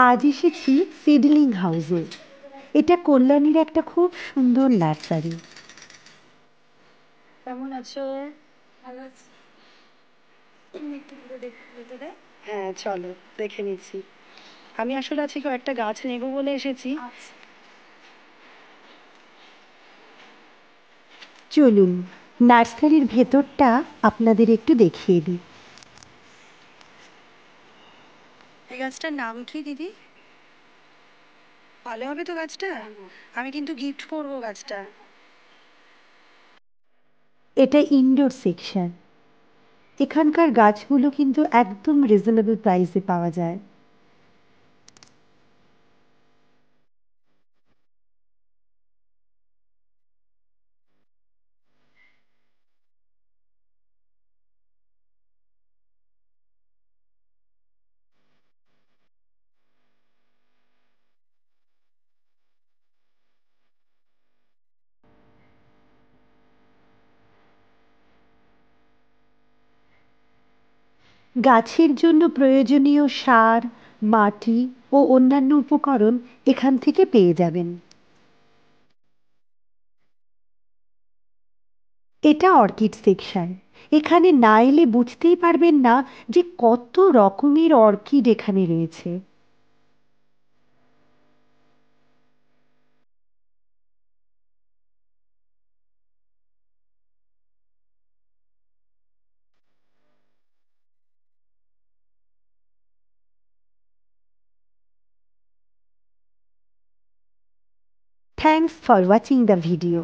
আজ এসেছি সিডলিং হাউসে। এটা কল্যাণীর একটা খুব সুন্দর নার্সারি। কেমন আছো? ভালো আছি। একটু ঘুরে দেখতে ভেতরে? হ্যাঁ চলো দেখে নিচ্ছি। আমি আসলে আজকে কয়েকটা গাছ নেবো বলে এসেছি। চলুন নার্সারির ভেতরটা আপনাদের একটু দেখিয়ে দিই। এই গাছটার নাম কি দিদি? ভালো হবে তো গাছটা? আমি কিন্তু গিফট করবো গাছটা। এটা ইনডোর সেকশন। এখানকার গাছগুলো কিন্তু একদম রিজনেবল প্রাইসে পাওয়া যায়। গাছের জন্য প্রয়োজনীয় সার, মাটি ও অন্যান্য উপকরণ এখান থেকে পেয়ে যাবেন। এটা অর্কিড সেকশন। এখানে না এলে বুঝতেই পারবেন না যে কত রকমের অর্কিড এখানে রয়েছে। Thanks for watching the video.